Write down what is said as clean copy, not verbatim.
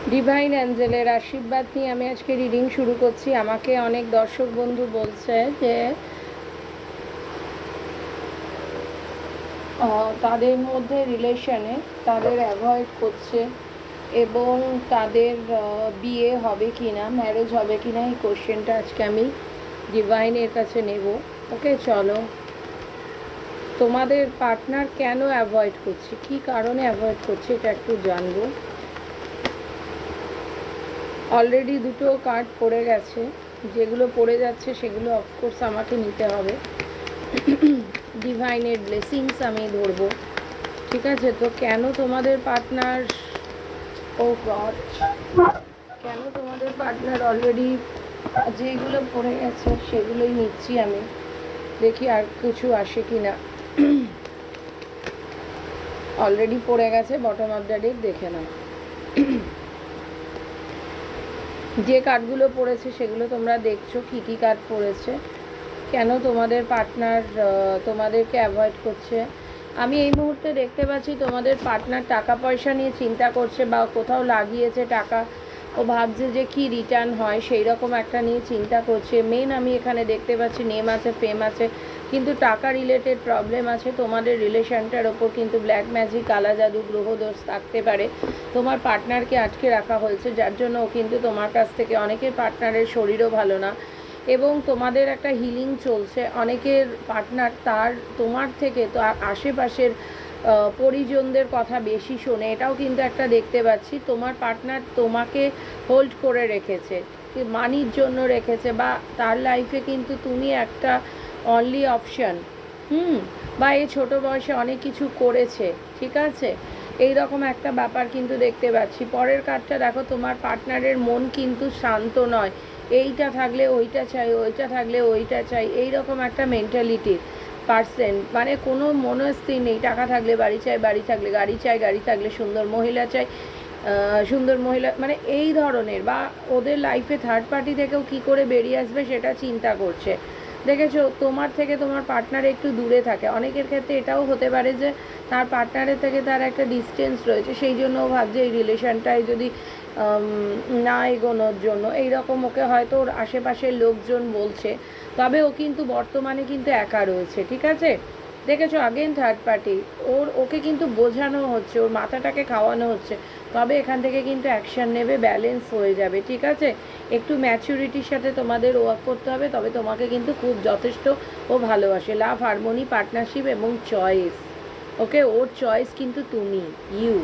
Divine অ্যাঞ্জেলের আশীর্বাদ নিয়ে আমি আজকে রিডিং শুরু করছি। আমাকে অনেক দর্শক বন্ধু বলছে যে তাদের মধ্যে রিলেশনে তাদের অ্যাভয়েড করছে এবং তাদের বিয়ে হবে কি না, ম্যারেজ হবে কি না, এই কোশ্চেনটা আজকে আমি ডিভাইনের কাছে নেব। ওকে, চলো। তোমাদের পার্টনার কেন অ্যাভয়েড করছে, কী কারণে অ্যাভয়েড করছে, এটা একটু জানবো। অলরেডি দুটো কার্ড পড়ে গেছে, যেগুলো পড়ে যাচ্ছে সেগুলো অফকোর্স আমাকে নিতে হবে। ডিভাইনের ব্লেসিংস আমি ধরবো, ঠিক আছে? তো কেন তোমাদের পার্টনার, ও গড, কেন তোমাদের পার্টনার অলরেডি যেগুলো পড়ে গেছে সেগুলোই নিচ্ছি আমি, দেখি আর কিছু আসে কি না। অলরেডি পড়ে গেছে বটম অফ দ্য ডেক, দেখে নাও। যে কার্ডগুলো পড়েছে সেগুলো তোমরা দেখছো, কী কী কার্ড পড়েছে, কেন তোমাদের পার্টনার তোমাদেরকে অ্যাভয়েড করছে। আমি এই মুহূর্তে দেখতে পাচ্ছি তোমাদের পার্টনার টাকা পয়সা নিয়ে চিন্তা করছে বা কোথাও লাগিয়েছে টাকা, ও ভাবছে যে কি রিটার্ন হয়, সেই রকম একটা নিয়ে চিন্তা করছে। মেন আমি এখানে দেখতে পাচ্ছি নেম আছে, ফেম আছে, কিন্তু টাকা রিলেটেড প্রবলেম আছে। তোমাদের রিলেশনটার ওপর কিন্তু ব্ল্যাক ম্যাজিক, কালা জাদু, গ্রহদোষ থাকতে পারে। তোমার পার্টনারকে আটকে রাখা হয়েছে, যার জন্য ও কিন্তু তোমার কাছ থেকে, অনেকের পার্টনারের শরীরও ভালো না এবং তোমাদের একটা হিলিং চলছে। অনেকের পার্টনার তোমার থেকে তো আশেপাশের পরিজনদের কথা বেশি শোনে, এটাও কিন্তু একটা দেখতে পাচ্ছি। তোমার পার্টনার তোমাকে হোল্ড করে রেখেছে, মানির জন্য রেখেছে, বা তার লাইফে কিন্তু তুমি একটা অনলি অপশান, বা এই ছোটো বয়সে অনেক কিছু করেছে, ঠিক আছে? এই রকম একটা ব্যাপার কিন্তু দেখতে পাচ্ছি। পরের কার্ডটা দেখো, তোমার পার্টনারের মন কিন্তু শান্ত নয়। এইটা থাকলে ওইটা চাই, ওইটা থাকলে ওইটা চাই, এই রকম একটা মেন্টালিটির পার্সেন। মানে কোনো মনস্থির নেই। টাকা থাকলে বাড়ি চাই, বাড়ি থাকলে গাড়ি চাই, গাড়ি থাকলে সুন্দর মহিলা চাই, সুন্দর মহিলা, মানে এই ধরনের। বা ওদের লাইফে থার্ড পার্টি থেকেও কী করে বেরিয়ে আসবে সেটা চিন্তা করছে। দেখেছো, তোমার থেকে তোমার পার্টনার একটু দূরে থাকে। অনেকের ক্ষেত্রে এটাও হতে পারে যে তার পার্টনারের থেকে তার একটা ডিস্টেন্স রয়েছে, সেই জন্য ও ভাবছে এই রিলেশনটায় যদি না এগোনোর জন্য এইরকম ওকে হয়তো ওর আশেপাশের লোকজন বলছে, তবে ও কিন্তু বর্তমানে কিন্তু একা রয়েছে, ঠিক আছে? দেখেছো, আগেন থার্ড পার্টি, ওকে কিন্তু বোঝানো হচ্ছে, ওর মাথাটাকে খাওয়ানো হচ্ছে, তবে এখান থেকে কিন্তু অ্যাকশান নেবে, ব্যালেন্স হয়ে যাবে, ঠিক আছে? একটু ম্যাচুরিটির সাথে তোমাদের ওয়ার্ক করতে হবে, তবে তোমাকে কিন্তু খুব যথেষ্ট ও ভালোবাসে। লাভ, হারমোনি, পার্টনারশিপ এবং চয়েস। ওকে, ওর চয়েস কিন্তু তুমি, ইউ।